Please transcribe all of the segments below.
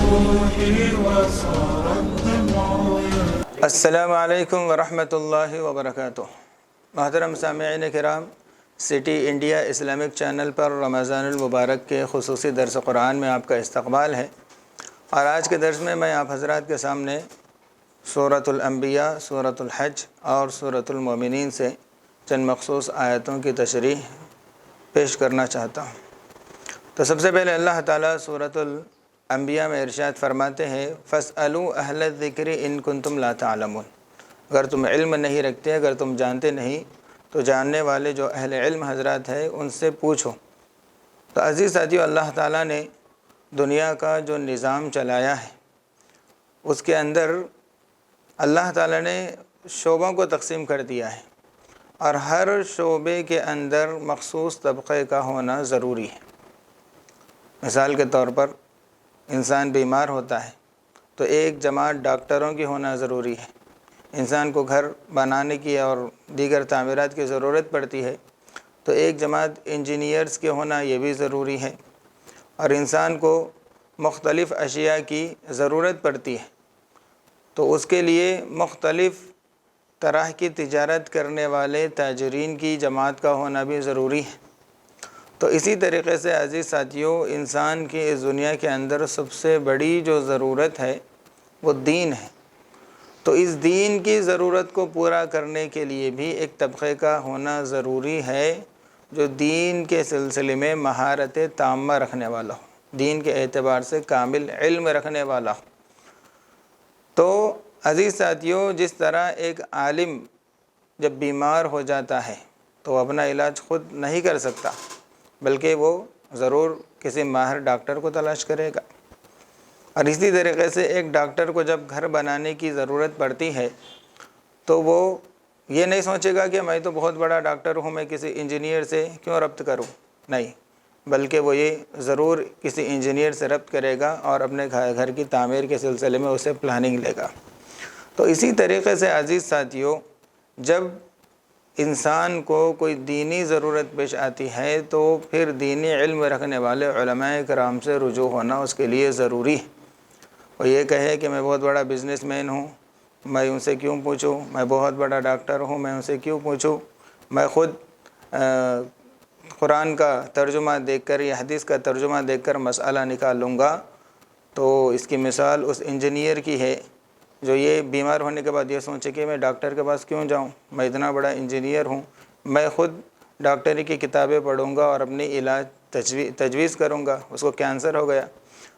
روحي وصار الدمع السلام علیکم ورحمۃ اللہ وبرکاتہ۔ محترم سامعین کرام، سٹی انڈیا اسلامک چینل پر رمضان المبارک کے خصوصی درس قرآن میں آپ کا استقبال ہے، اور آج کے درس میں آپ حضرات کے سامنے سورۃ الانبیاء، سورۃ الحج اور سورۃ المومنین سے چند مخصوص آیتوں کی تشریح پیش کرنا چاہتا ہوں۔ تو سب سے پہلے اللہ تعالیٰ سورۃ الانبیاء میں ارشاد فرماتے ہیں، فَاسْأَلُوا أَهْلَ الذِّكْرِ إِن كُنتُمْ لَا تَعْلَمُونَ۔ اگر تم علم نہیں رکھتے، اگر تم جانتے نہیں، تو جاننے والے جو اہل علم حضرات ہیں ان سے پوچھو۔ تو عزیز ساتھیو، اللہ تعالیٰ نے دنیا کا جو نظام چلایا ہے اس کے اندر اللہ تعالیٰ نے شعبوں کو تقسیم کر دیا ہے، اور ہر شعبے کے اندر مخصوص طبقے کا ہونا ضروری ہے۔ مثال کے طور پر انسان بیمار ہوتا ہے تو ایک جماعت ڈاکٹروں کی ہونا ضروری ہے۔ انسان کو گھر بنانے کی اور دیگر تعمیرات کی ضرورت پڑتی ہے تو ایک جماعت انجینئرز کے ہونا یہ بھی ضروری ہے، اور انسان کو مختلف اشیاء کی ضرورت پڑتی ہے تو اس کے لیے مختلف طرح کی تجارت کرنے والے تاجرین کی جماعت کا ہونا بھی ضروری ہے۔ تو اسی طریقے سے عزیز ساتھیوں، انسان کی اس دنیا کے اندر سب سے بڑی جو ضرورت ہے وہ دین ہے۔ تو اس دین کی ضرورت کو پورا کرنے کے لیے بھی ایک طبقے کا ہونا ضروری ہے جو دین کے سلسلے میں مہارت تامہ رکھنے والا ہو، دین کے اعتبار سے کامل علم رکھنے والا ہو۔ تو عزیز ساتھیوں، جس طرح ایک عالم جب بیمار ہو جاتا ہے تو وہ اپنا علاج خود نہیں کر سکتا، بلکہ وہ ضرور کسی ماہر ڈاکٹر کو تلاش کرے گا، اور اسی طریقے سے ایک ڈاکٹر کو جب گھر بنانے کی ضرورت پڑتی ہے تو وہ یہ نہیں سوچے گا کہ میں تو بہت بڑا ڈاکٹر ہوں، میں کسی انجینئر سے کیوں ربط کروں، نہیں، بلکہ وہ یہ ضرور کسی انجینئر سے ربط کرے گا اور اپنے گھر کی تعمیر کے سلسلے میں اسے پلاننگ لے گا۔ تو اسی طریقے سے عزیز ساتھیوں، جب انسان کو کوئی دینی ضرورت پیش آتی ہے تو پھر دینی علم رکھنے والے علماء کرام سے رجوع ہونا اس کے لیے ضروری ہے۔ وہ یہ کہے کہ میں بہت بڑا بزنس مین ہوں، میں ان سے کیوں پوچھوں، میں بہت بڑا ڈاکٹر ہوں، میں ان سے کیوں پوچھوں، میں خود قرآن کا ترجمہ دیکھ کر یا حدیث کا ترجمہ دیکھ کر مسئلہ نکال لوں گا۔ تو اس کی مثال اس انجینئر کی ہے جو یہ بیمار ہونے کے بعد یہ سوچے کہ میں ڈاکٹر کے پاس کیوں جاؤں، میں اتنا بڑا انجینئر ہوں، میں خود ڈاکٹری کی کتابیں پڑھوں گا اور اپنی علاج تجویز کروں گا، اس کو کینسر ہو گیا۔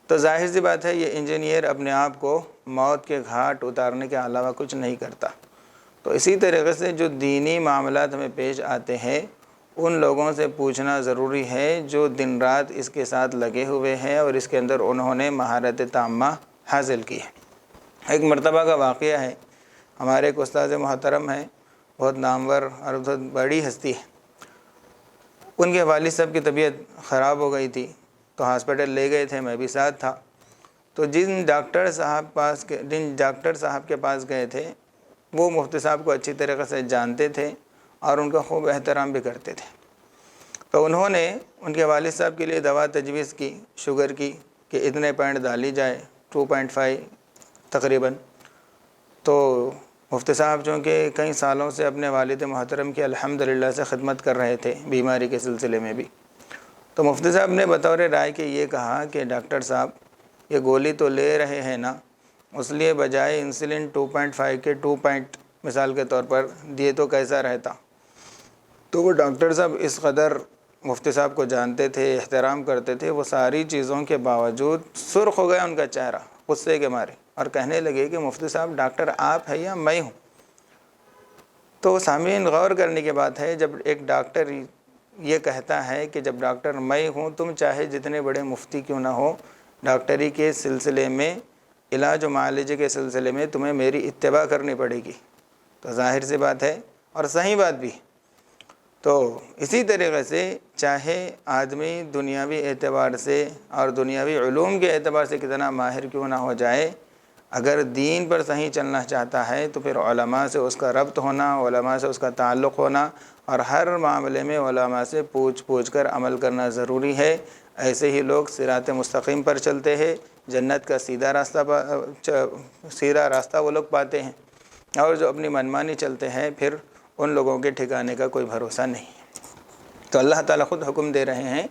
تو ظاہر سی بات ہے یہ انجینئر اپنے آپ کو موت کے گھاٹ اتارنے کے علاوہ کچھ نہیں کرتا۔ تو اسی طریقے سے جو دینی معاملات ہمیں پیش آتے ہیں ان لوگوں سے پوچھنا ضروری ہے جو دن رات اس کے ساتھ لگے ہوئے ہیں اور اس کے اندر انہوں نے مہارت تامہ حاصل کی ہے۔ ایک مرتبہ کا واقعہ ہے، ہمارے ایک استاد محترم ہیں، بہت نامور اور بہت بڑی ہستی ہے، ان کے والد صاحب کی طبیعت خراب ہو گئی تھی تو ہاسپٹل لے گئے تھے، میں بھی ساتھ تھا۔ تو جن ڈاکٹر صاحب کے پاس گئے تھے وہ مفتی صاحب کو اچھی طریقے سے جانتے تھے اور ان کا خوب احترام بھی کرتے تھے۔ تو انہوں نے ان کے والد صاحب کے لیے دوا تجویز کی شوگر کی کہ اتنے پوائنٹ ڈالی جائے، 2.5 تقریباً۔ تو مفتی صاحب چونکہ کئی سالوں سے اپنے والد محترم کی الحمدللہ سے خدمت کر رہے تھے بیماری کے سلسلے میں بھی، تو مفتی صاحب نے بطور رائے کے یہ کہا کہ ڈاکٹر صاحب یہ گولی تو لے رہے ہیں نا، اس لیے بجائے انسولین 2.5 کے 2 پوائنٹ مثال کے طور پر دیے تو کیسا رہتا۔ تو وہ ڈاکٹر صاحب اس قدر مفتی صاحب کو جانتے تھے، احترام کرتے تھے، وہ ساری چیزوں کے باوجود سرخ ہو گیا ان کا چہرہ غصے کے مارے، اور کہنے لگے کہ مفتی صاحب ڈاکٹر آپ ہیں یا میں ہوں؟ تو سامعین غور کرنے کی بات ہے، جب ایک ڈاکٹر یہ کہتا ہے کہ جب ڈاکٹر میں ہوں، تم چاہے جتنے بڑے مفتی کیوں نہ ہو، ڈاکٹری کے سلسلے میں، علاج و معالجے کے سلسلے میں تمہیں میری اتباع کرنی پڑے گی، تو ظاہر سی بات ہے اور صحیح بات بھی۔ تو اسی طریقے سے چاہے آدمی دنیاوی اعتبار سے اور دنیاوی علوم کے اعتبار سے کتنا ماہر کیوں نہ ہو جائے، اگر دین پر صحیح چلنا چاہتا ہے تو پھر علماء سے اس کا ربط ہونا، علماء سے اس کا تعلق ہونا، اور ہر معاملے میں علماء سے پوچھ کر عمل کرنا ضروری ہے۔ ایسے ہی لوگ صراط مستقیم پر چلتے ہیں، جنت کا سیدھا راستہ وہ لوگ پاتے ہیں، اور جو اپنی منمانی چلتے ہیں پھر ان لوگوں کے ٹھکانے کا کوئی بھروسہ نہیں۔ تو اللہ تعالیٰ خود حکم دے رہے ہیں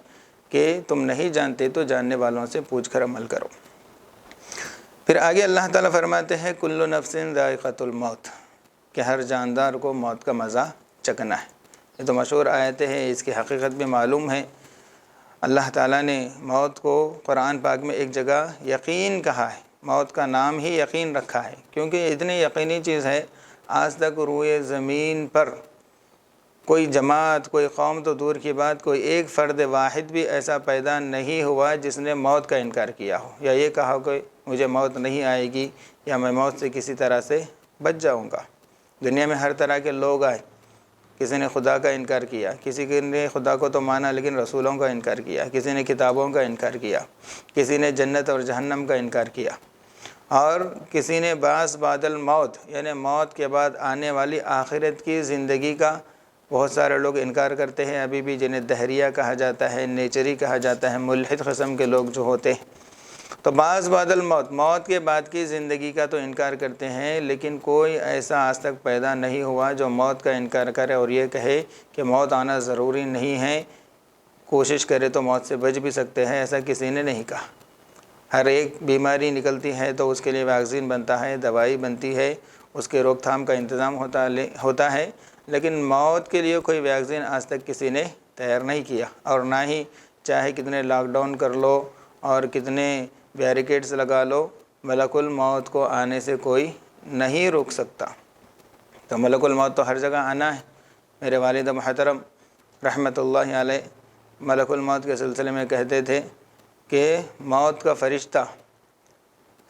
کہ تم نہیں جانتے تو جاننے والوں سے پوچھ کر عمل کرو۔ پھر آگے اللہ تعالیٰ فرماتے ہیں کل نفس ذائقۃ الموت، کہ ہر جاندار کو موت کا مزہ چکھنا ہے۔ یہ تو مشہور آیتیں ہیں، اس کی حقیقت بھی معلوم ہے۔ اللہ تعالیٰ نے موت کو قرآن پاک میں ایک جگہ یقین کہا ہے، موت کا نام ہی یقین رکھا ہے، کیونکہ یہ اتنی یقینی چیز ہے۔ آج تک روئے زمین پر کوئی جماعت، کوئی قوم تو دور کی بات، کوئی ایک فرد واحد بھی ایسا پیدا نہیں ہوا جس نے موت کا انکار کیا ہو، یا یہ کہا کہ مجھے موت نہیں آئے گی یا میں موت سے کسی طرح سے بچ جاؤں گا۔ دنیا میں ہر طرح کے لوگ آئے، کسی نے خدا کا انکار کیا، کسی نے خدا کو تو مانا لیکن رسولوں کا انکار کیا، کسی نے کتابوں کا انکار کیا، کسی نے جنت اور جہنم کا انکار کیا، اور کسی نے بعد الموت یعنی موت کے بعد آنے والی آخرت کی زندگی کا بہت سارے لوگ انکار کرتے ہیں ابھی بھی، جنہیں دہریہ کہا جاتا ہے، نیچری کہا جاتا ہے، ملحد قسم کے لوگ جو ہوتے ہیں۔ تو بعد الموت، موت کے بعد کی زندگی کا تو انکار کرتے ہیں، لیکن کوئی ایسا آج تک پیدا نہیں ہوا جو موت کا انکار کرے اور یہ کہے کہ موت آنا ضروری نہیں ہے، کوشش کرے تو موت سے بچ بھی سکتے ہیں، ایسا کسی نے نہیں کہا۔ ہر ایک بیماری نکلتی ہے تو اس کے لیے ویکسین بنتا ہے، دوائی بنتی ہے، اس کے روک تھام کا انتظام ہوتا ہے، لیکن موت کے لیے کوئی ویکسین آج تک کسی نے تیار نہیں کیا، اور نہ ہی چاہے کتنے لاک ڈاؤن کر لو اور کتنے بیریکیڈز لگا لو، ملک الموت کو آنے سے کوئی نہیں روک سکتا۔ تو ملک الموت تو ہر جگہ آنا ہے۔ میرے والد محترم رحمۃ اللہ علیہ ملک الموت کے سلسلے میں کہتے تھے کہ موت کا فرشتہ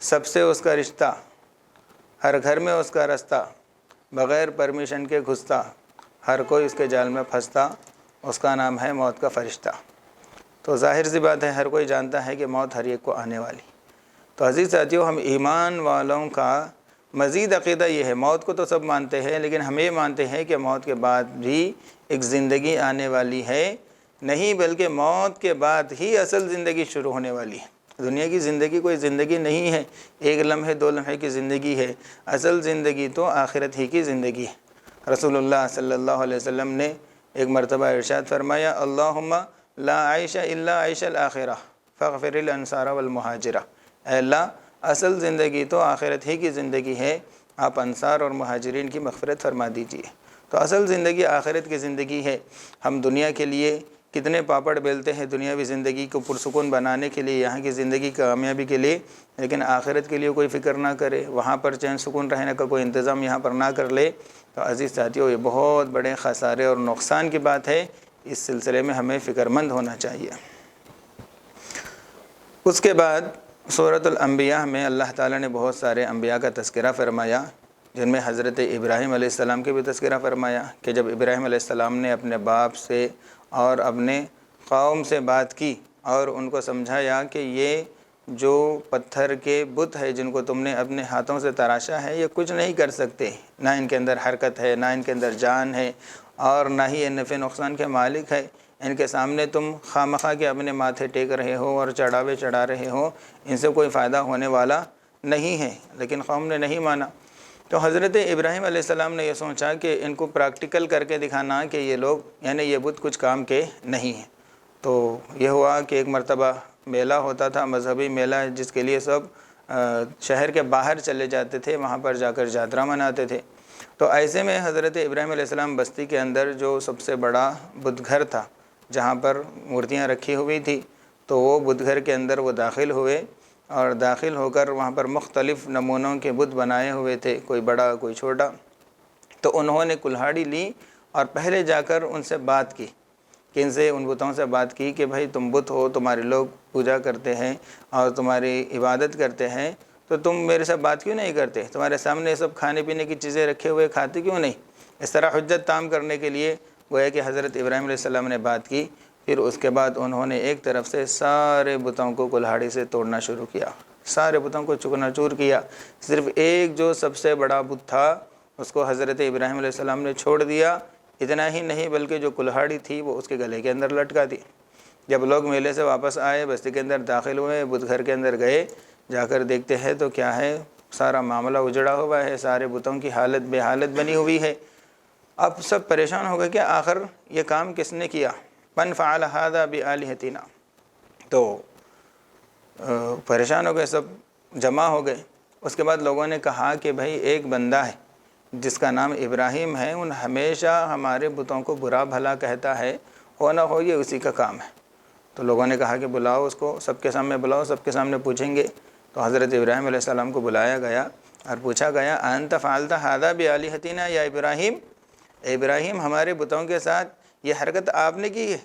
سب سے اس کا رشتہ، ہر گھر میں اس کا رستہ، بغیر پرمیشن کے گھستا، ہر کوئی اس کے جال میں پھنستا، اس کا نام ہے موت کا فرشتہ۔ تو ظاہر سی بات ہے، ہر کوئی جانتا ہے کہ موت ہر ایک کو آنے والی۔ تو عزیز ساتھیوں، ہم ایمان والوں کا مزید عقیدہ یہ ہے، موت کو تو سب مانتے ہیں لیکن ہم یہ مانتے ہیں کہ موت کے بعد بھی ایک زندگی آنے والی ہے، نہیں بلکہ موت کے بعد ہی اصل زندگی شروع ہونے والی ہے۔ دنیا کی زندگی کوئی زندگی نہیں ہے، ایک لمحے دو لمحے کی زندگی ہے، اصل زندگی تو آخرت ہی کی زندگی ہے۔ رسول اللہ صلی اللہ علیہ وسلم نے ایک مرتبہ ارشاد فرمایا، اللہم لا عیش الا عیش الآخرہ فاغفر الانصار والمہاجرہ، اے اللہ اصل زندگی تو آخرت ہی کی زندگی ہے، آپ انصار اور مہاجرین کی مغفرت فرما دیجئے۔ تو اصل زندگی آخرت کی زندگی ہے۔ ہم دنیا کے لیے کتنے پاپڑ بیلتے ہیں دنیاوی زندگی کو پرسکون بنانے کے لیے، یہاں کی زندگی کامیابی کے لیے، لیکن آخرت کے لیے کوئی فکر نہ کرے، وہاں پر چین سکون رہنے کا کوئی انتظام یہاں پر نہ کر لے، تو عزیز ساتھیوں یہ بہت بڑے خسارے اور نقصان کی بات ہے۔ اس سلسلے میں ہمیں فکر مند ہونا چاہیے۔ اس کے بعد سورۃ الانبیاء میں اللہ تعالیٰ نے بہت سارے انبیاء کا تذکرہ فرمایا، جن میں حضرت ابراہیم علیہ السلام کے بھی تذکرہ فرمایا کہ جب ابراہیم علیہ السلام نے اپنے باپ سے اور اپنے قوم سے بات کی اور ان کو سمجھایا کہ یہ جو پتھر کے بت ہے جن کو تم نے اپنے ہاتھوں سے تراشا ہے، یہ کچھ نہیں کر سکتے، نہ ان کے اندر حرکت ہے، نہ ان کے اندر جان ہے، اور نہ ہی یہ نفع نقصان کے مالک ہے، ان کے سامنے تم خواہ کے اپنے ماتھے ٹیک رہے ہو اور چڑھاوے چڑھا رہے ہو، ان سے کوئی فائدہ ہونے والا نہیں ہے۔ لیکن قوم نے نہیں مانا۔ تو حضرت ابراہیم علیہ السلام نے یہ سوچا کہ ان کو پریکٹیکل کر کے دکھانا کہ یہ لوگ یعنی یہ بت کچھ کام کے نہیں ہیں۔ تو یہ ہوا کہ ایک مرتبہ میلہ ہوتا تھا، مذہبی میلہ، جس کے لیے سب شہر کے باہر چلے جاتے تھے، وہاں پر جا کر جاترا مناتے تھے۔ تو ایسے میں حضرت ابراہیم علیہ السلام بستی کے اندر جو سب سے بڑا بت گھر تھا جہاں پر مورتیاں رکھی ہوئی تھی، تو وہ بت گھر کے اندر وہ داخل ہوئے، اور داخل ہو کر وہاں پر مختلف نمونوں کے بت بنائے ہوئے تھے، کوئی بڑا کوئی چھوٹا۔ تو انہوں نے کلہاڑی لی اور پہلے جا کر ان سے بات کی، ان بتوں سے بات کی کہ بھائی تم بت ہو، تمہارے لوگ پوجا کرتے ہیں اور تمہاری عبادت کرتے ہیں، تو تم میرے سے بات کیوں نہیں کرتے؟ تمہارے سامنے سب کھانے پینے کی چیزیں رکھے ہوئے کھاتے کیوں نہیں؟ اس طرح حجت تام کرنے کے لیے گویا کہ حضرت ابراہیم علیہ السلام نے بات کی۔ پھر اس کے بعد انہوں نے ایک طرف سے سارے بتوں کو کلہاڑی سے توڑنا شروع کیا، سارے بتوں کو چکنا چور کیا۔ صرف ایک جو سب سے بڑا بت تھا اس کو حضرت ابراہیم علیہ السلام نے چھوڑ دیا۔ اتنا ہی نہیں بلکہ جو کلہاڑی تھی وہ اس کے گلے کے اندر لٹکا دی۔ جب لوگ میلے سے واپس آئے، بستی کے اندر داخل ہوئے، بت گھر کے اندر گئے، جا کر دیکھتے ہیں تو کیا ہے، سارا معاملہ اجڑا ہوا ہے، سارے بتوں کی حالت بے حالت بنی ہوئی ہے۔ اب سب پریشان ہو گئے کہ آخر یہ کام کس نے کیا، من فعل ھذا بآلہتنا، تو پریشان ہو گئے، سب جمع ہو گئے۔ اس کے بعد لوگوں نے کہا کہ بھائی ایک بندہ ہے جس کا نام ابراہیم ہے، ان ہمیشہ ہمارے بتوں کو برا بھلا کہتا ہے، ہو نہ ہو یہ اسی کا کام ہے۔ تو لوگوں نے کہا کہ بلاؤ اس کو، سب کے سامنے بلاؤ، سب کے سامنے پوچھیں گے۔ تو حضرت ابراہیم علیہ السلام کو بلایا گیا اور پوچھا گیا، انت فعلت ھذا بآلہتنا یا ابراہیم، اے ابراہیم ہمارے بتوں کے ساتھ یہ حرکت آپ نے کی ہے؟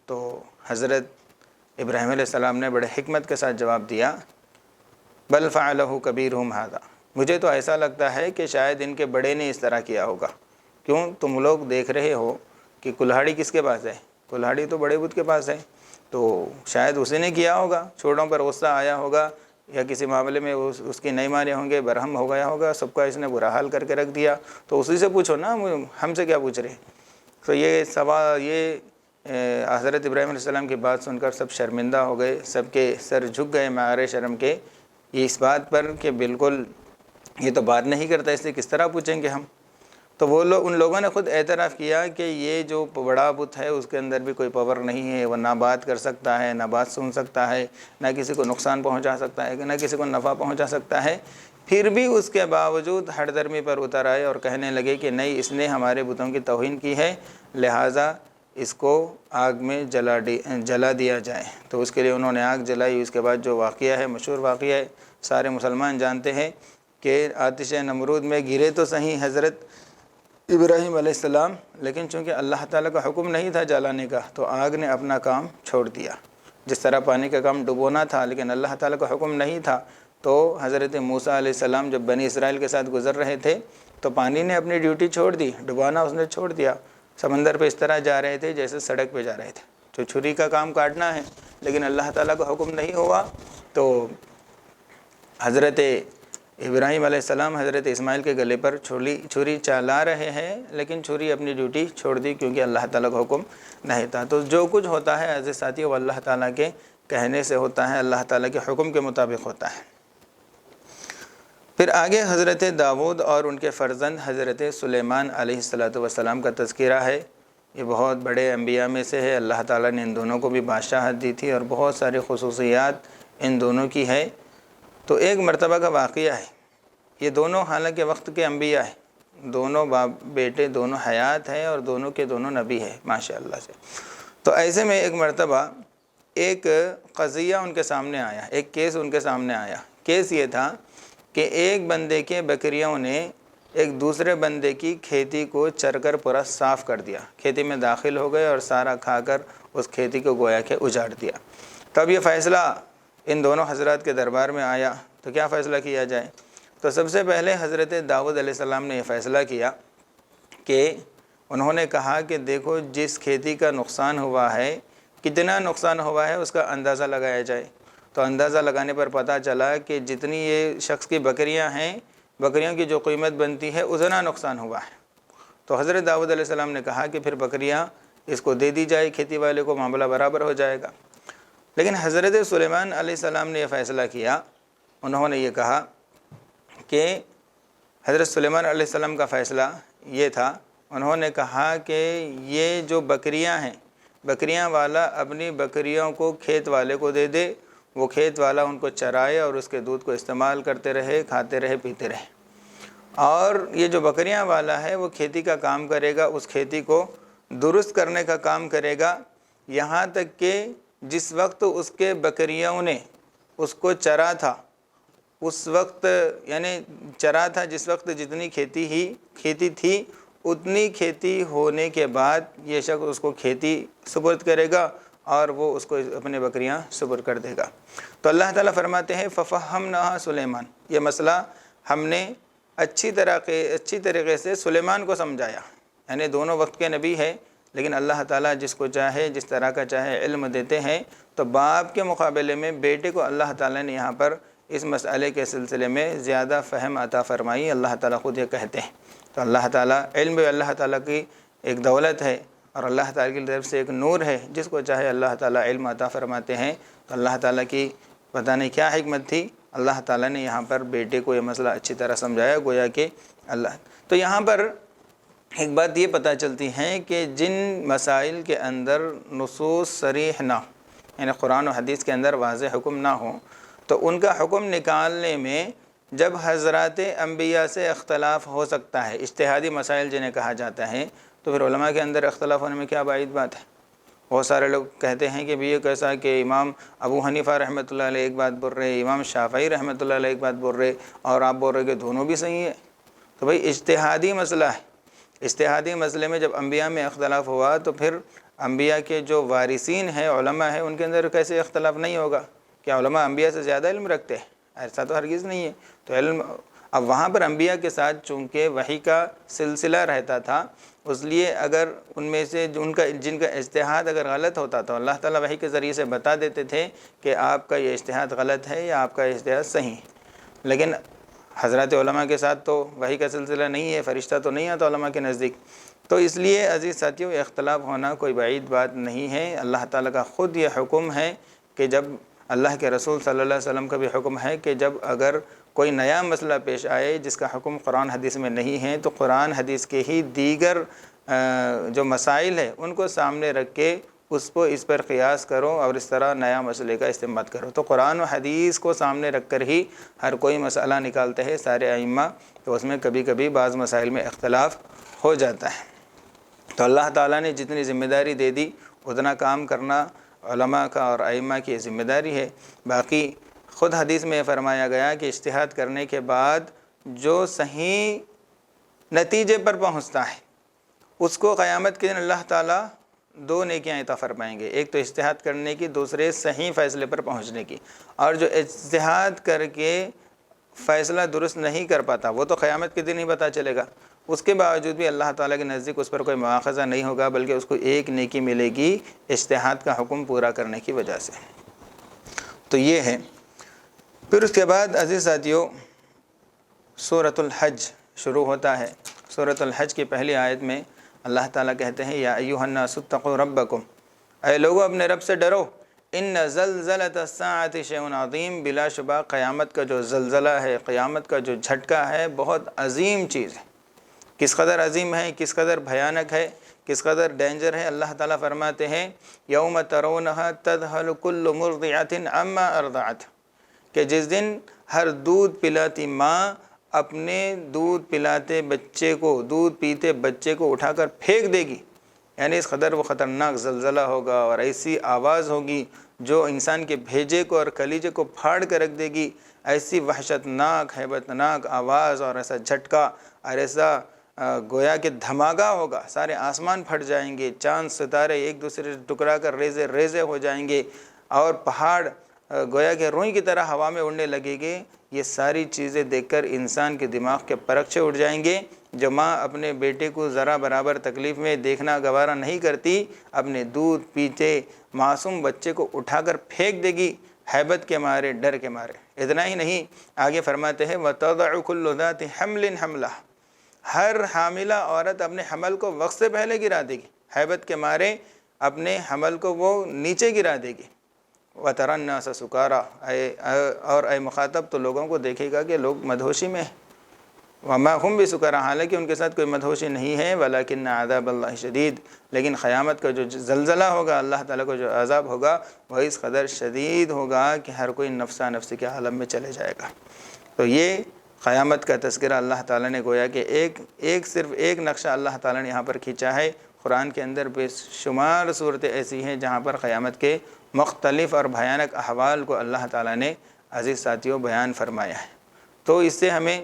تو حضرت ابراہیم علیہ السلام نے بڑے حکمت کے ساتھ جواب دیا، بل فعلہ کبیرہم ھذا، مجھے تو ایسا لگتا ہے کہ شاید ان کے بڑے نے اس طرح کیا ہوگا۔ کیوں؟ تم لوگ دیکھ رہے ہو کہ کلہاڑی کس کے پاس ہے؟ کلہاڑی تو بڑے بت کے پاس ہے، تو شاید اسی نے کیا ہوگا، چھوٹوں پر غصہ آیا ہوگا یا کسی معاملے میں اس کی نہیں مانے ہوں گے، برہم ہو گیا ہوگا، سب کا اس نے برا حال کر کے رکھ دیا، تو اسی سے پوچھو نا، ہم سے کیا پوچھ رہے؟ تو یہ سوال، یہ حضرت ابراہیم علیہ السلام کی بات سن کر سب شرمندہ ہو گئے، سب کے سر جھک گئے معیار شرم کے، یہ اس بات پر کہ بالکل یہ تو بات نہیں کرتا، اس لیے کس طرح پوچھیں گے ہم؟ تو وہ لوگ، ان لوگوں نے خود اعتراف کیا کہ یہ جو بڑا بت ہے اس کے اندر بھی کوئی پاور نہیں ہے، وہ نہ بات کر سکتا ہے، نہ بات سن سکتا ہے، نہ کسی کو نقصان پہنچا سکتا ہے، نہ کسی کو نفع پہنچا سکتا ہے۔ پھر بھی اس کے باوجود ہٹ درمی پر اتر آئے اور کہنے لگے کہ نہیں، اس نے ہمارے بتوں کی توہین کی ہے، لہٰذا اس کو آگ میں جلا دیا جائے۔ تو اس کے لیے انہوں نے آگ جلائی۔ اس کے بعد جو واقعہ ہے، مشہور واقعہ ہے، سارے مسلمان جانتے ہیں کہ آتش نمرود میں گرے تو صحیح حضرت ابراہیم علیہ السلام، لیکن چونکہ اللہ تعالیٰ کا حکم نہیں تھا جلانے کا، تو آگ نے اپنا کام چھوڑ دیا۔ جس طرح پانی کا کام ڈبونا تھا لیکن اللہ تعالیٰ کا حکم نہیں تھا، تو حضرت موسیٰ علیہ السلام جب بنی اسرائیل کے ساتھ گزر رہے تھے تو پانی نے اپنی ڈیوٹی چھوڑ دی، ڈبانا اس نے چھوڑ دیا۔ سمندر پہ اس طرح جا رہے تھے جیسے سڑک پہ جا رہے تھے، جو چھری کا کام کاٹنا ہے، لیکن اللہ تعالیٰ کا حکم نہیں ہوا، تو حضرت ابراہیم علیہ السلام حضرت اسماعیل کے گلے پر چھری چلا رہے ہیں، لیکن چھری اپنی ڈیوٹی چھوڑ دی کیونکہ اللہ تعالیٰ کا حکم نہیں تھا۔ تو جو کچھ ہوتا ہے عزیز ساتھی، وہ اللہ تعالیٰ کے کہنے سے ہوتا ہے، اللہ تعالیٰ کے حکم کے مطابق ہوتا ہے۔ پھر آگے حضرت داؤد اور ان کے فرزند حضرت سلیمان علیہ السلام کا تذکرہ ہے۔ یہ بہت بڑے انبیاء میں سے ہے، اللہ تعالیٰ نے ان دونوں کو بھی بادشاہت دی تھی اور بہت ساری خصوصیات ان دونوں کی ہے۔ تو ایک مرتبہ کا واقعہ ہے، یہ دونوں حالانکہ وقت کے انبیاء ہیں، دونوں باپ بیٹے دونوں حیات ہیں اور دونوں کے دونوں نبی ہیں ماشاءاللہ سے۔ تو ایسے میں ایک مرتبہ ایک قضیہ ان کے سامنے آیا، ایک کیس ان کے سامنے آیا۔ کیس یہ تھا کہ ایک بندے کے بکریوں نے ایک دوسرے بندے کی کھیتی کو چر کر پورا صاف کر دیا، کھیتی میں داخل ہو گئے اور سارا کھا کر اس کھیتی کو گویا کہ اجاڑ دیا۔ تب یہ فیصلہ ان دونوں حضرات کے دربار میں آیا، تو کیا فیصلہ کیا جائے؟ تو سب سے پہلے حضرت داؤد علیہ السلام نے یہ فیصلہ کیا کہ انہوں نے کہا کہ دیکھو، جس کھیتی کا نقصان ہوا ہے، کتنا نقصان ہوا ہے، اس کا اندازہ لگایا جائے۔ تو اندازہ لگانے پر پتہ چلا کہ جتنی یہ شخص کی بکریاں ہیں، بکریوں کی جو قیمت بنتی ہے اتنا نقصان ہوا ہے۔ تو حضرت داؤد علیہ السلام نے کہا کہ پھر بکریاں اس کو دے دی جائے، کھیتی والے کو، معاملہ برابر ہو جائے گا۔ لیکن حضرت سلیمان علیہ السلام نے یہ فیصلہ کیا، انہوں نے یہ کہا کہ حضرت سلیمان علیہ السلام کا فیصلہ یہ تھا، انہوں نے کہا کہ یہ جو بکریاں ہیں، بکریاں والا اپنی بکریوں کو کھیت والے کو دے دے، وہ کھیت والا ان کو چرائے اور اس کے دودھ کو استعمال کرتے رہے، کھاتے رہے، پیتے رہے۔ اور یہ جو بکریاں والا ہے وہ کھیتی کا کام کرے گا، اس کھیتی کو درست کرنے کا کام کرے گا، یہاں تک کہ جس وقت اس کے بکریوں نے اس کو چرا تھا، اس وقت یعنی چرا تھا جس وقت جتنی کھیتی تھی، اتنی کھیتی ہونے کے بعد یہ شخص اس کو کھیتی سپرد کرے گا اور وہ اس کو اپنے بکریاں سپرد کر دے گا۔ تو اللہ تعالیٰ فرماتے ہیں فَفَهَّمْنَاهَا سلیمان، یہ مسئلہ ہم نے اچھی طریقے سے سلیمان کو سمجھایا، یعنی دونوں وقت کے نبی ہے، لیکن اللہ تعالیٰ جس کو چاہے جس طرح کا چاہے علم دیتے ہیں۔ تو باپ کے مقابلے میں بیٹے کو اللہ تعالیٰ نے یہاں پر اس مسئلے کے سلسلے میں زیادہ فہم عطا فرمائی، اللہ تعالیٰ خود یہ کہتے ہیں۔ تو اللہ تعالیٰ علم اللہ تعالیٰ کی ایک دولت ہے، اور اللہ تعالیٰ کی طرف سے ایک نور ہے، جس کو چاہے اللہ تعالیٰ علم عطا فرماتے ہیں۔ تو اللہ تعالیٰ کی پتہ نہیں کیا حکمت تھی، اللہ تعالیٰ نے یہاں پر بیٹے کو یہ مسئلہ اچھی طرح سمجھایا، گویا کہ اللہ۔ تو یہاں پر ایک بات یہ پتہ چلتی ہے کہ جن مسائل کے اندر نصوص صریح نہ، یعنی قرآن و حدیث کے اندر واضح حکم نہ ہوں، تو ان کا حکم نکالنے میں جب حضرات انبیاء سے اختلاف ہو سکتا ہے، اجتہادی مسائل جنہیں کہا جاتا ہے، تو پھر علماء کے اندر اختلاف ہونے میں کیا بعید بات ہے۔ بہت سارے لوگ کہتے ہیں کہ بھی یہ کیسا کہ امام ابو حنیفہ رحمۃ اللہ علیہ ایک بات بول رہے، امام شافعی رحمۃ اللہ علیہ ایک بات بول رہے، اور آپ بول رہے کہ دونوں بھی صحیح ہے۔ تو بھئی اجتہادی مسئلہ ہے، اجتہادی مسئلے میں جب انبیاء میں اختلاف ہوا تو پھر انبیاء کے جو وارثین ہیں، علماء ہیں، ان کے اندر کیسے اختلاف نہیں ہوگا؟ کیا علماء انبیاء سے زیادہ علم رکھتے ہیں؟ ایسا تو ہرگز نہیں ہے۔ تو علم اب وہاں پر انبیاء کے ساتھ چونکہ وحی کا سلسلہ رہتا تھا، اس لیے اگر ان میں سے جن کا اجتہاد اگر غلط ہوتا تو اللہ تعالیٰ وحی کے ذریعے سے بتا دیتے تھے کہ آپ کا یہ اجتہاد غلط ہے یا آپ کا اجتہاد صحیح ہے۔ لیکن حضرات علماء کے ساتھ تو وحی کا سلسلہ نہیں ہے، فرشتہ تو نہیں آتا علماء کے نزدیک۔ تو اس لیے عزیز ساتھیوں، اختلاف ہونا کوئی بعید بات نہیں ہے۔ اللہ تعالیٰ کا خود یہ حکم ہے کہ جب اللہ کے رسول صلی اللہ علیہ وسلم کا بھی حکم ہے کہ جب اگر کوئی نیا مسئلہ پیش آئے جس کا حکم قرآن حدیث میں نہیں ہے، تو قرآن حدیث کے ہی دیگر جو مسائل ہیں ان کو سامنے رکھ کے اس پر قیاس کرو اور اس طرح نیا مسئلے کا استنباط کرو۔ تو قرآن و حدیث کو سامنے رکھ کر ہی ہر کوئی مسئلہ نکالتے ہیں سارے ائمہ، تو اس میں کبھی کبھی بعض مسائل میں اختلاف ہو جاتا ہے۔ تو اللہ تعالیٰ نے جتنی ذمہ داری دے دی اتنا کام کرنا علماء کا اور ائمہ کی ذمہ داری ہے۔ باقی خود حدیث میں فرمایا گیا کہ اجتہاد کرنے کے بعد جو صحیح نتیجے پر پہنچتا ہے اس کو قیامت کے دن اللہ تعالیٰ دو نیکیاں عطا فرمائیں گے، ایک تو اجتہاد کرنے کی، دوسرے صحیح فیصلے پر پہنچنے کی۔ اور جو اجتہاد کر کے فیصلہ درست نہیں کر پاتا وہ تو قیامت کے دن ہی پتہ چلے گا، اس کے باوجود بھی اللہ تعالیٰ کے نزدیک اس پر کوئی مواخذہ نہیں ہوگا، بلکہ اس کو ایک نیکی ملے گی اجتہاد کا حکم پورا کرنے کی وجہ سے۔ تو یہ ہے۔ پھر اس کے بعد عزیز ساتھیوں سورۃ الحج شروع ہوتا ہے۔ سورۃ الحج کی پہلی آیت میں اللہ تعالیٰ کہتے ہیں یا ایھا الناس اتقوا ربکم، اے لوگو اپنے رب سے ڈرو، ان زلزلۃ الساعۃ شیء عظیم، بلا شبہ قیامت کا جو زلزلہ ہے، قیامت کا جو جھٹکا ہے، بہت عظیم چیز ہے۔ کس قدر عظیم ہے، کس قدر بھیانک ہے، کس قدر ڈینجر ہے، اللہ تعالیٰ فرماتے ہیں یوم ترونھا تذہل کل مرضعۃ عما ارضعت، کہ جس دن ہر دودھ پلاتی ماں اپنے دودھ پلاتے بچے کو، دودھ پیتے بچے کو اٹھا کر پھینک دے گی، یعنی اس قدر وہ خطرناک زلزلہ ہوگا اور ایسی آواز ہوگی جو انسان کے بھیجے کو اور کلیجے کو پھاڑ کر رکھ دے گی، ایسی وحشت ناک ہیبت ناک آواز اور ایسا جھٹکا اور ایسا گویا کہ دھماکہ ہوگا، سارے آسمان پھٹ جائیں گے، چاند ستارے ایک دوسرے سے ٹکرا کر ریزے ریزے ہو جائیں گے، اور پہاڑ گویا کہ روئی کی طرح ہوا میں اڑنے لگے گے۔ یہ ساری چیزیں دیکھ کر انسان کے دماغ کے پرخچے اٹھ جائیں گے۔ جو ماں اپنے بیٹے کو ذرا برابر تکلیف میں دیکھنا گوارا نہیں کرتی، اپنے دودھ پیتے معصوم بچے کو اٹھا کر پھینک دے گی، ہیبت کے مارے، ڈر کے مارے۔ اتنا ہی نہیں، آگے فرماتے ہیں وَتَضَعُ كُلُّ ذَاتِ حَمْلٍ حَمْلَهَا، ہر حاملہ عورت اپنے حمل کو وقت سے پہلے گرا دے گی، ہیبت کے مارے اپنے حمل کو وہ نیچے گرا دے گی۔ وَتَرَى النَّاسَ سُكَارَىٰ، اور اے مخاطب تو لوگوں کو دیکھے گا کہ لوگ مدہوشی میں ہیں، وَمَا هُمْ بِسُكَارَىٰ، حالانکہ ان کے ساتھ کوئی مدہوشی نہیں ہے، وَلَكِنَّ عَذَابَ اللَّهِ شَدِيدٌ، لیکن قیامت کا جو زلزلہ ہوگا، اللہ تعالیٰ کو جو عذاب ہوگا وہ اس قدر شدید ہوگا کہ ہر کوئی نفسا نفسی کے عالم میں چلے جائے گا۔ تو یہ قیامت کا تذکرہ اللہ تعالیٰ نے گویا کہ صرف ایک نقشہ اللہ تعالیٰ نے یہاں پر کھینچا ہے۔ قرآن کے اندر بے شمار صورتیں ایسی ہیں جہاں پر قیامت کے مختلف اور بھیانک احوال کو اللہ تعالیٰ نے عزیز ساتھیوں بیان فرمایا ہے۔ تو اس سے ہمیں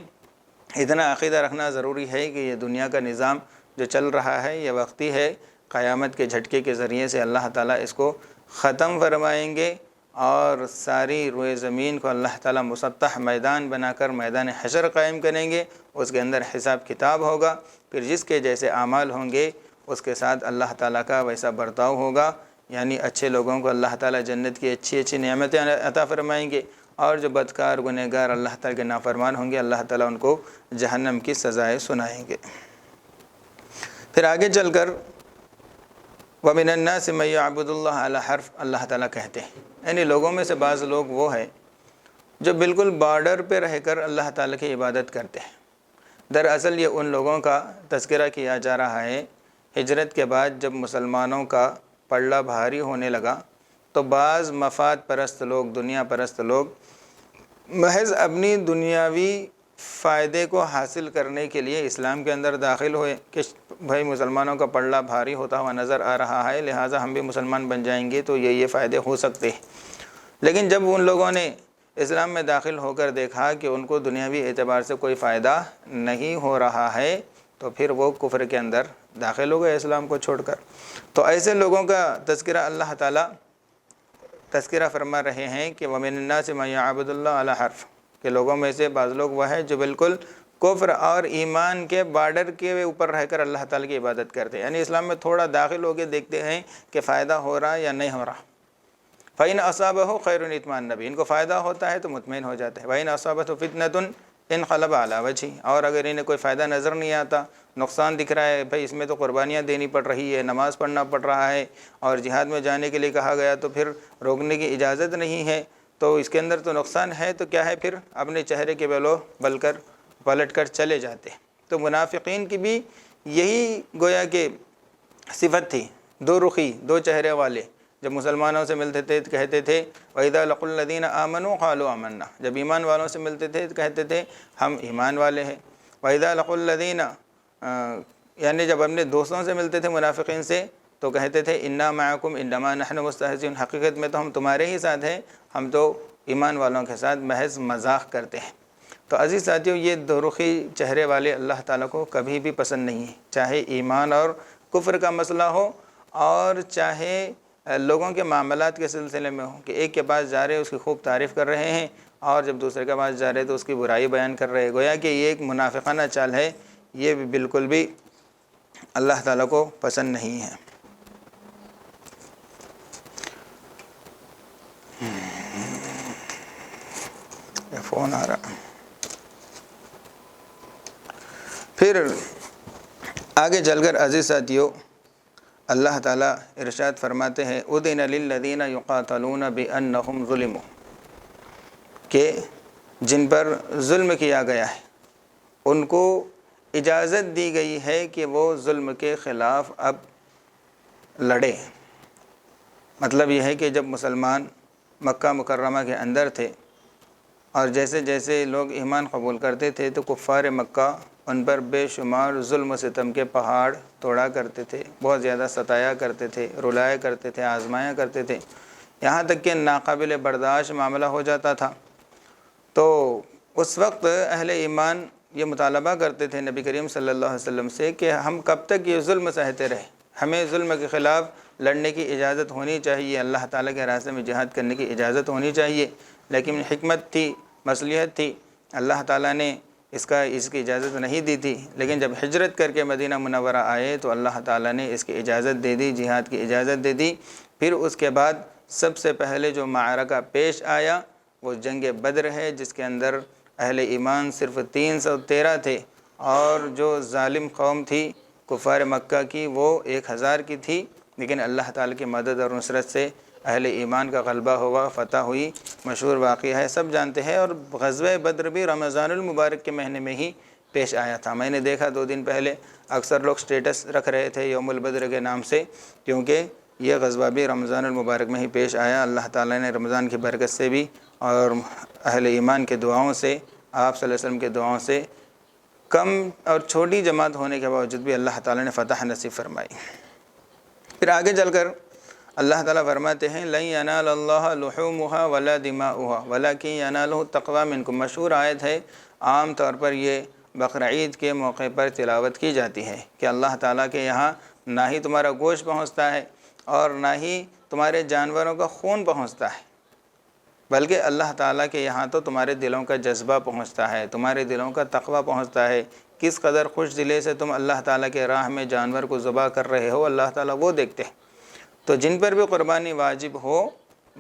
اتنا عقیدہ رکھنا ضروری ہے کہ یہ دنیا کا نظام جو چل رہا ہے یہ وقتی ہے، قیامت کے جھٹکے کے ذریعے سے اللہ تعالیٰ اس کو ختم فرمائیں گے، اور ساری روئے زمین کو اللہ تعالیٰ مسطح میدان بنا کر میدان حشر قائم کریں گے، اس کے اندر حساب کتاب ہوگا، پھر جس کے جیسے اعمال ہوں گے اس کے ساتھ اللہ تعالیٰ کا ویسا برتاؤ ہوگا، یعنی اچھے لوگوں کو اللہ تعالیٰ جنت کی اچھی اچھی نعمتیں عطا فرمائیں گے، اور جو بدکار گنہگار اللہ تعالیٰ کے نافرمان ہوں گے اللہ تعالیٰ ان کو جہنم کی سزائیں سنائیں گے۔ پھر آگے چل کر وَمِنَ النَّاسِ مَن يَعْبُدُ اللَّهَ عَلَى حَرْفٍ، اللہ تعالیٰ کہتے ہیں یعنی لوگوں میں سے بعض لوگ وہ ہیں جو بالکل بارڈر پہ رہ کر اللہ تعالیٰ کی عبادت کرتے ہیں۔ دراصل یہ ان لوگوں کا تذکرہ کیا جا رہا ہے ہجرت کے بعد جب مسلمانوں کا پلڑا بھاری ہونے لگا تو بعض مفاد پرست لوگ، دنیا پرست لوگ محض اپنی دنیاوی فائدے کو حاصل کرنے کے لیے اسلام کے اندر داخل ہوئے کہ بھائی مسلمانوں کا پلڑا بھاری ہوتا ہوا نظر آ رہا ہے، لہٰذا ہم بھی مسلمان بن جائیں گے تو یہ فائدے ہو سکتے ہیں۔ لیکن جب ان لوگوں نے اسلام میں داخل ہو کر دیکھا کہ ان کو دنیاوی اعتبار سے کوئی فائدہ نہیں ہو رہا ہے تو پھر وہ کفر کے اندر داخل ہو گئے اسلام کو چھوڑ کر۔ تو ایسے لوگوں کا تذکرہ اللہ تعالیٰ تذکرہ فرما رہے ہیں کہ وَمِنَ النَّاسِ مَن يَعْبُدُ اللَّهَ عَلَى حَرْفٍ، کہ لوگوں میں سے بعض لوگ وہ ہیں جو بالکل کفر اور ایمان کے بارڈر کے اوپر رہ کر اللہ تعالیٰ کی عبادت کرتے ہیں، یعنی اسلام میں تھوڑا داخل ہو کے دیکھتے ہیں کہ فائدہ ہو رہا یا نہیں ہو رہا۔ فَإِنْ أَصَابَهُ خَيْرٌ اطمأنَّ بِهِ، ان کو فائدہ ہوتا ہے تو مطمئن ہو جاتے ہیں۔ وَإِنْ أَصَابَتْهُ فِتْنَةٌ انقلب علی وجهہ، اور اگر انہیں کوئی فائدہ نظر نہیں آتا، نقصان دکھ رہا ہے، بھائی اس میں تو قربانیاں دینی پڑ رہی ہے، نماز پڑھنا پڑ رہا ہے اور جہاد میں جانے کے لیے کہا گیا تو پھر روکنے کی اجازت نہیں ہے، تو اس کے اندر تو نقصان ہے، تو کیا ہے پھر اپنے چہرے کے بلو بل کر پلٹ کر چلے جاتے۔ تو منافقین کی بھی یہی گویا کہ صفت تھی، دو رخی، دو چہرے والے۔ جب مسلمانوں سے ملتے تھے تو کہتے تھے وَإِذَا لَقُوا الَّذِينَ آمَنُوا قَالُوا آمَنَّا، جب ایمان والوں سے ملتے تھے تو کہتے تھے ہم ایمان والے ہیں۔ وَإِذَا لَقُوا الَّذِينَ یعنی جب اپنے دوستوں سے ملتے تھے منافقین سے تو کہتے تھے اِنَّا مَعَكُمْ إِنَّمَا نَحْنُ مُسْتَهْزِئُونَ، حقیقت میں تو ہم تمہارے ہی ساتھ ہیں، ہم تو ایمان والوں کے ساتھ محض مذاق کرتے ہیں۔ تو عزیز ساتھیوں، یہ دو رخی چہرے والے اللہ تعالیٰ کو کبھی بھی پسند نہیں ہیں، چاہے ایمان اور کفر کا مسئلہ ہو اور چاہے لوگوں کے معاملات کے سلسلے میں ہو، کہ ایک کے پاس جا رہے اس کی خوب تعریف کر رہے ہیں اور جب دوسرے کے پاس جا رہے تو اس کی برائی بیان کر رہے ہیں، گویا کہ یہ ایک منافقانہ چال ہے، یہ بھی بالکل بھی اللہ تعالیٰ کو پسند نہیں ہے۔ یہ فون آ رہا۔ پھر آگے چل کر عزیز ساتھیوں اللہ تعالیٰ ارشاد فرماتے ہیں اُذِنَ لِلَّذِينَ يُقَاتَلُونَ بِأَنَّهُمْ ظُلِمُوا، کہ جن پر ظلم کیا گیا ہے ان کو اجازت دی گئی ہے کہ وہ ظلم کے خلاف اب لڑے۔ مطلب یہ ہے کہ جب مسلمان مکہ مکرمہ کے اندر تھے اور جیسے جیسے لوگ ایمان قبول کرتے تھے تو کفار مکہ ان پر بے شمار ظلم و ستم کے پہاڑ توڑا کرتے تھے، بہت زیادہ ستایا کرتے تھے، رلایا کرتے تھے، آزمایا کرتے تھے، یہاں تک کہ ناقابل برداشت معاملہ ہو جاتا تھا۔ تو اس وقت اہل ایمان یہ مطالبہ کرتے تھے نبی کریم صلی اللہ علیہ وسلم سے کہ ہم کب تک یہ ظلم سہتے رہے، ہمیں ظلم کے خلاف لڑنے کی اجازت ہونی چاہیے، اللہ تعالیٰ کے راستے میں جہاد کرنے کی اجازت ہونی چاہیے۔ لیکن حکمت تھی، مصلحت تھی، اللہ تعالیٰ نے اس کی اجازت نہیں دی تھی، لیکن جب ہجرت کر کے مدینہ منورہ آئے تو اللہ تعالیٰ نے اس کی اجازت دے دی، جہاد کی اجازت دے دی۔ پھر اس کے بعد سب سے پہلے جو معرکہ پیش آیا وہ جنگ بدر ہے، جس کے اندر اہل ایمان صرف 313 تھے اور جو ظالم قوم تھی کفار مکہ کی وہ 1000 کی تھی، لیکن اللہ تعالیٰ کی مدد اور نصرت سے اہل ایمان کا غلبہ ہوا، فتح ہوئی، مشہور واقعہ ہے، سب جانتے ہیں۔ اور غزوہ بدر بھی رمضان المبارک کے مہینے میں ہی پیش آیا تھا۔ میں نے دیکھا 2 دن پہلے اکثر لوگ سٹیٹس رکھ رہے تھے یوم البدر کے نام سے، کیونکہ یہ غزوہ بھی رمضان المبارک میں ہی پیش آیا۔ اللہ تعالیٰ نے رمضان کی برکت سے بھی اور اہل ایمان کے دعاؤں سے، آپ صلی اللہ علیہ وسلم کے دعاؤں سے کم اور چھوٹی جماعت ہونے کے باوجود بھی اللہ تعالیٰ نے فتح نصیب فرمائی۔ پھر آگے چل کر اللہ تعالیٰ فرماتے ہیں لَن يَنَالَ اللَّهَ لُحُومُهَا وَلَا دِمَاؤُهَا وَلَكِنْ يَنَالُهُ التَّقْوَى مِنْكُمْ، مشہور آیت ہے، عام طور پر یہ بقرعید کے موقع پر تلاوت کی جاتی ہے کہ اللہ تعالیٰ کے یہاں نہ ہی تمہارا گوشت پہنچتا ہے اور نہ ہی تمہارے جانوروں کا خون پہنچتا ہے، بلکہ اللہ تعالیٰ کے یہاں تو تمہارے دلوں کا جذبہ پہنچتا ہے، تمہارے دلوں کا تقویٰ پہنچتا ہے، کس قدر خوش دلی سے تم اللہ تعالیٰ کے راہ میں جانور کو ذبح کر رہے ہو، اللہ تعالیٰ وہ دیکھتے ہیں۔ تو جن پر بھی قربانی واجب ہو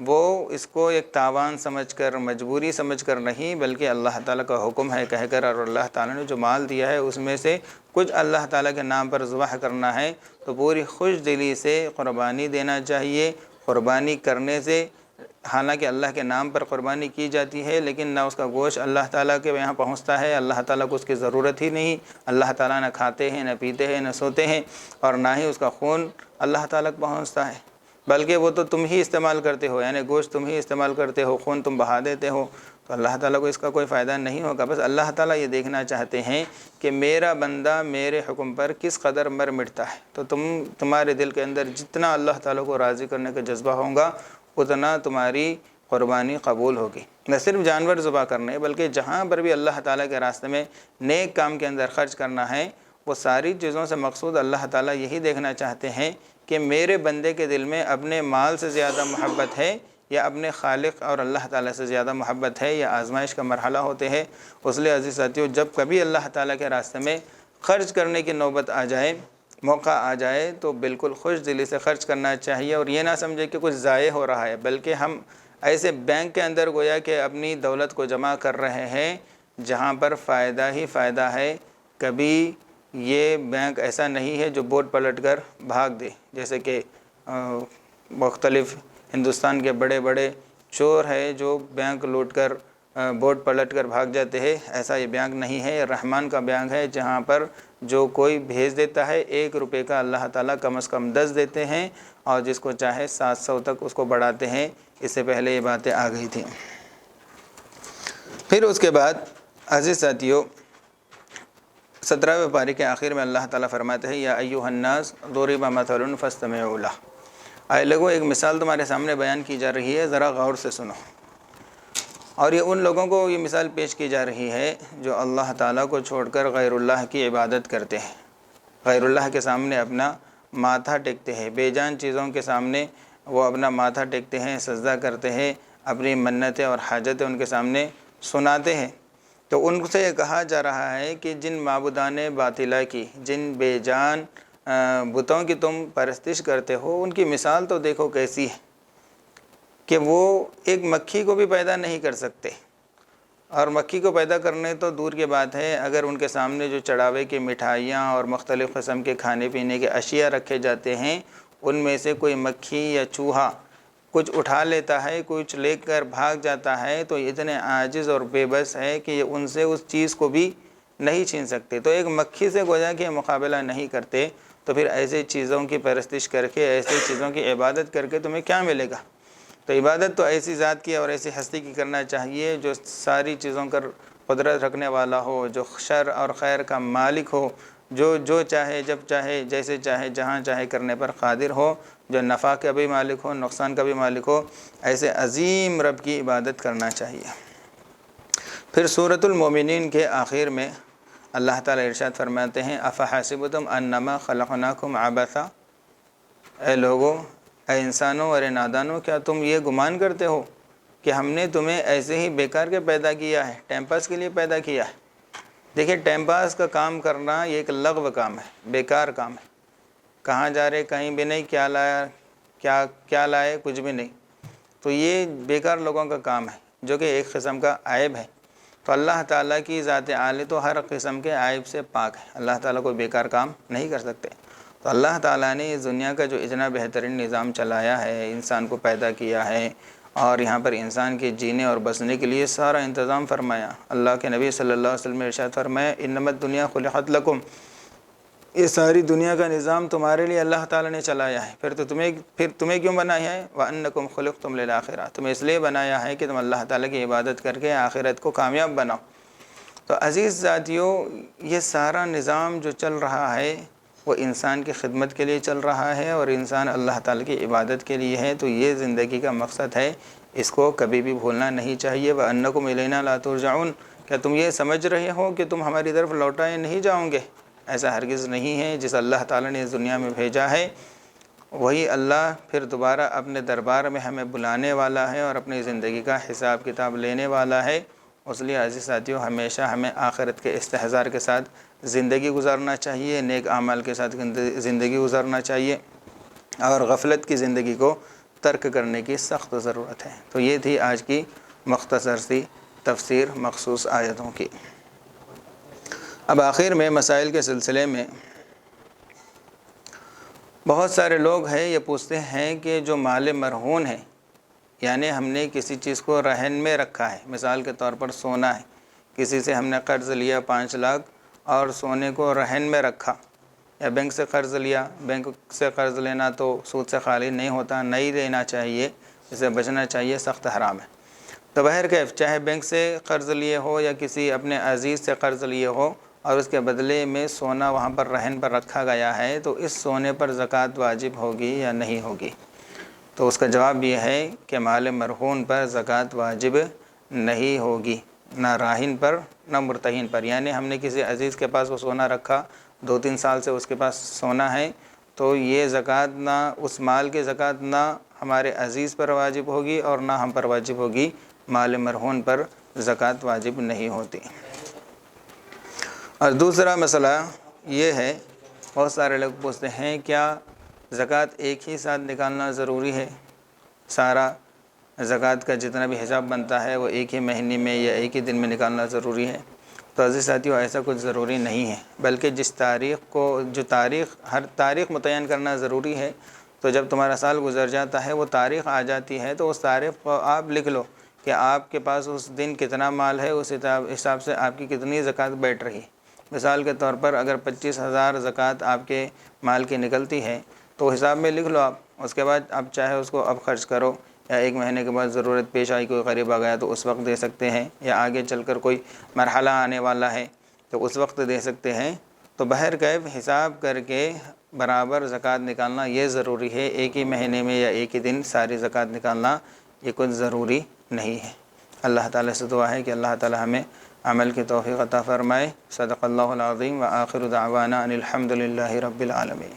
وہ اس کو ایک تاوان سمجھ کر، مجبوری سمجھ کر نہیں، بلکہ اللہ تعالیٰ کا حکم ہے کہہ کر، اور اللہ تعالیٰ نے جو مال دیا ہے اس میں سے کچھ اللہ تعالیٰ کے نام پر ذبح کرنا ہے تو پوری خوش دلی سے قربانی دینا چاہیے۔ قربانی کرنے سے، حالانکہ اللہ کے نام پر قربانی کی جاتی ہے، لیکن نہ اس کا گوشت اللہ تعالیٰ کے یہاں پہنچتا ہے، اللہ تعالیٰ کو اس کی ضرورت ہی نہیں، اللہ تعالیٰ نہ کھاتے ہیں، نہ پیتے ہیں، نہ سوتے ہیں، اور نہ ہی اس کا خون اللہ تعالیٰ کو پہنچتا ہے، بلکہ وہ تو تم ہی استعمال کرتے ہو، یعنی گوشت تم ہی استعمال کرتے ہو، خون تم بہا دیتے ہو، تو اللہ تعالیٰ کو اس کا کوئی فائدہ نہیں ہوگا۔ بس اللہ تعالیٰ یہ دیکھنا چاہتے ہیں کہ میرا بندہ میرے حکم پر کس قدر مر مٹتا ہے، تو تمہارے دل کے اندر جتنا اللہ تعالیٰ کو راضی کرنے کا جذبہ ہوگا اتنا تمہاری قربانی قبول ہوگی۔ نہ صرف جانور ذبح کرنے، بلکہ جہاں پر بھی اللہ تعالیٰ کے راستے میں نیک کام کے اندر خرچ کرنا ہے، وہ ساری چیزوں سے مقصود اللہ تعالیٰ یہی دیکھنا چاہتے ہیں کہ میرے بندے کے دل میں اپنے مال سے زیادہ محبت ہے یا اپنے خالق اور اللہ تعالیٰ سے زیادہ محبت ہے، یا آزمائش کا مرحلہ ہوتے ہیں۔ اس لیے عزیز ساتھیو، جب کبھی اللہ تعالیٰ کے راستے میں خرچ کرنے کی نوبت آ جائے، موقع آ جائے، تو بالکل خوش دلی سے خرچ کرنا چاہیے، اور یہ نہ سمجھے کہ کچھ ضائع ہو رہا ہے، بلکہ ہم ایسے بینک کے اندر گویا کہ اپنی دولت کو جمع کر رہے ہیں جہاں پر فائدہ ہی فائدہ ہے۔ کبھی یہ بینک ایسا نہیں ہے جو بورڈ پلٹ کر بھاگ دے، جیسے کہ مختلف ہندوستان کے بڑے بڑے چور ہیں جو بینک لوٹ کر بورڈ پلٹ کر بھاگ جاتے ہیں۔ ایسا یہ بینک نہیں ہے، یہ رحمان کا بینک ہے، جہاں پر جو کوئی بھیج دیتا ہے 1 روپے کا اللہ تعالیٰ کم از کم 10 دیتے ہیں، اور جس کو چاہے 700 تک اس کو بڑھاتے ہیں۔ اس سے پہلے یہ باتیں آ گئی تھیں۔ پھر اس کے بعد عزیز ساتھیو، 17ویں پارے کے آخر میں اللہ تعالیٰ فرماتے ہیں، یا ایھا الناس ضرب مثل فاستمعوا لہ، اے لوگو ایک مثال تمہارے سامنے بیان کی جا رہی ہے، ذرا غور سے سنو۔ اور یہ ان لوگوں کو یہ مثال پیش کی جا رہی ہے جو اللہ تعالیٰ کو چھوڑ کر غیر اللہ کی عبادت کرتے ہیں، غیر اللہ کے سامنے اپنا ماتھا ٹیکتے ہیں، بے جان چیزوں کے سامنے وہ اپنا ماتھا ٹیکتے ہیں، سجدہ کرتے ہیں، اپنی منتیں اور حاجتیں ان کے سامنے سناتے ہیں۔ تو ان سے یہ کہا جا رہا ہے کہ جن معبودان باطلہ کی، جن بے جان بتوں کی تم پرستش کرتے ہو، ان کی مثال تو دیکھو کیسی ہے کہ وہ ایک مکھی کو بھی پیدا نہیں کر سکتے، اور مکھی کو پیدا کرنے تو دور کی بات ہے، اگر ان کے سامنے جو چڑھاوے کی مٹھائیاں اور مختلف قسم کے کھانے پینے کے اشیاء رکھے جاتے ہیں، ان میں سے کوئی مکھی یا چوہا کچھ اٹھا لیتا ہے، کچھ لے کر بھاگ جاتا ہے، تو اتنے عاجز اور بے بس ہے کہ یہ ان سے اس چیز کو بھی نہیں چھین سکتے۔ تو ایک مکھی سے گویا کہ مقابلہ نہیں کرتے، تو پھر ایسے چیزوں کی پرستش کر کے، ایسے چیزوں کی عبادت کر کے تمہیں کیا ملے گا؟ تو عبادت تو ایسی ذات کی اور ایسی ہستی کی کرنا چاہیے جو ساری چیزوں پر قدرت رکھنے والا ہو، جو شر اور خیر کا مالک ہو، جو چاہے، جب چاہے، جیسے چاہے، جہاں چاہے کرنے پر قادر ہو، جو نفع کا بھی مالک ہو، نقصان کا بھی مالک ہو، ایسے عظیم رب کی عبادت کرنا چاہیے۔ پھر سورۃ المومنین کے آخر میں اللہ تعالیٰ ارشاد فرماتے ہیں، افحسبتم انما خلقناکم عبثا، اے لوگو، اے انسانوں اور اے نادانوں، کیا تم یہ گمان کرتے ہو کہ ہم نے تمہیں ایسے ہی بیکار کے پیدا کیا ہے، ٹائم پاس کے لیے پیدا کیا ہے؟ دیکھیں، ٹائم پاس کا کام کرنا یہ ایک لغو کام ہے، بیکار کام ہے۔ کہاں جا رہے؟ کہیں بھی نہیں۔ کیا لایا؟ کیا لائے؟ کچھ بھی نہیں۔ تو یہ بیکار لوگوں کا کام ہے، جو کہ ایک قسم کا عیب ہے۔ تو اللہ تعالیٰ کی ذات عالی تو ہر قسم کے عیب سے پاک ہے، اللہ تعالیٰ کوئی بیکار کام نہیں کر سکتے۔ تو اللہ تعالیٰ نے اس دنیا کا جو اتنا بہترین نظام چلایا ہے، انسان کو پیدا کیا ہے، اور یہاں پر انسان کے جینے اور بسنے کے لیے سارا انتظام فرمایا۔ اللہ کے نبی صلی اللہ علیہ وسلم نے ارشاد فرمایا، انما الدنیا خلقت لکم، یہ ساری دنیا کا نظام تمہارے لیے اللہ تعالیٰ نے چلایا ہے۔ پھر تمہیں کیوں بنایا ہے؟ وَأَنَّكُمْ خُلِقْتُمْ لِلْآخِرَةِ، تمہیں اس لیے بنایا ہے کہ تم اللہ تعالیٰ کی عبادت کر کے آخرت کو کامیاب بناؤ۔ تو عزیز ساتھیو، یہ سارا نظام جو چل رہا ہے وہ انسان کی خدمت کے لیے چل رہا ہے، اور انسان اللہ تعالیٰ کی عبادت کے لیے ہے۔ تو یہ زندگی کا مقصد ہے، اس کو کبھی بھی بھولنا نہیں چاہیے۔ وَأَنَّكُمْ إِلَيْنَا لَا تُرْجَعُونَ، کیا تم یہ سمجھ رہے ہو کہ تم ہماری طرف لوٹائے نہیں جاؤ گے؟ ایسا ہرگز نہیں ہے۔ جس اللہ تعالیٰ نے اس دنیا میں بھیجا ہے، وہی اللہ پھر دوبارہ اپنے دربار میں ہمیں بلانے والا ہے اور اپنی زندگی کا حساب کتاب لینے والا ہے۔ اس لیے عزیز ساتھیوں، ہمیشہ ہمیں آخرت کے استحضار کے ساتھ زندگی گزارنا چاہیے، نیک اعمال کے ساتھ زندگی گزارنا چاہیے، اور غفلت کی زندگی کو ترک کرنے کی سخت ضرورت ہے۔ تو یہ تھی آج کی مختصر سی تفسیر مخصوص آیتوں کی۔ اب آخر میں مسائل کے سلسلے میں بہت سارے لوگ ہیں یہ پوچھتے ہیں کہ جو مال مرہون ہے، یعنی ہم نے کسی چیز کو رہن میں رکھا ہے، مثال کے طور پر سونا ہے، کسی سے ہم نے قرض لیا 5 لاکھ اور سونے کو رہن میں رکھا، یا بینک سے قرض لیا۔ بینک سے قرض لینا تو سود سے خالی نہیں ہوتا، نہیں لینا چاہیے، اسے بچنا چاہیے، سخت حرام ہے۔ تو بہرکیف چاہے بینک سے قرض لیے ہو یا کسی اپنے عزیز سے قرض لیے ہو اور اس کے بدلے میں سونا وہاں پر رہن پر رکھا گیا ہے، تو اس سونے پر زکوٰۃ واجب ہوگی یا نہیں ہوگی؟ تو اس کا جواب یہ ہے کہ مال مرہون پر زکوٰۃ واجب نہیں ہوگی، نہ راہن پر نہ مرتہن پر۔ یعنی ہم نے کسی عزیز کے پاس وہ سونا رکھا، 2-3 سال سے اس کے پاس سونا ہے، تو یہ زکوٰۃ نہ اس مال کی زکوٰۃ نہ ہمارے عزیز پر واجب ہوگی اور نہ ہم پر واجب ہوگی، مال مرہون پر زکوٰۃ واجب نہیں ہوتی۔ اور دوسرا مسئلہ یہ ہے، بہت سارے لوگ پوچھتے ہیں کیا زکوٰۃ ایک ہی ساتھ نکالنا ضروری ہے؟ سارا زکوٰۃ کا جتنا بھی حساب بنتا ہے وہ ایک ہی مہینے میں یا ایک ہی دن میں نکالنا ضروری ہے؟ تو عزیز ساتھیو، ایسا کچھ ضروری نہیں ہے، بلکہ جس تاریخ کو ہر تاریخ متعین کرنا ضروری ہے۔ تو جب تمہارا سال گزر جاتا ہے، وہ تاریخ آ جاتی ہے، تو اس تاریخ کو آپ لکھ لو کہ آپ کے پاس اس دن کتنا مال ہے، اس حساب سے آپ کی کتنی زکوٰۃ بیٹھ رہی۔ مثال کے طور پر اگر 25,000 زکوٰۃ آپ کے مال کی نکلتی ہے تو حساب میں لکھ لو آپ، اس کے بعد آپ چاہے اس کو اب خرچ کرو، یا 1 مہینے کے بعد ضرورت پیش آئی، کوئی قریب آ گیا تو اس وقت دے سکتے ہیں، یا آگے چل کر کوئی مرحلہ آنے والا ہے تو اس وقت دے سکتے ہیں۔ تو بہرکیف حساب کر کے برابر زکوٰۃ نکالنا یہ ضروری ہے، ایک ہی مہینے میں یا ایک ہی دن ساری زکوٰۃ نکالنا یہ کچھ ضروری نہیں ہے۔ اللہ تعالیٰ سے دعا ہے کہ اللہ تعالیٰ ہمیں عمل کی توفیق عطا فرمائے۔ صدق اللہ العظیم، وآخر دعوانا ان الحمد للہ رب العالمین۔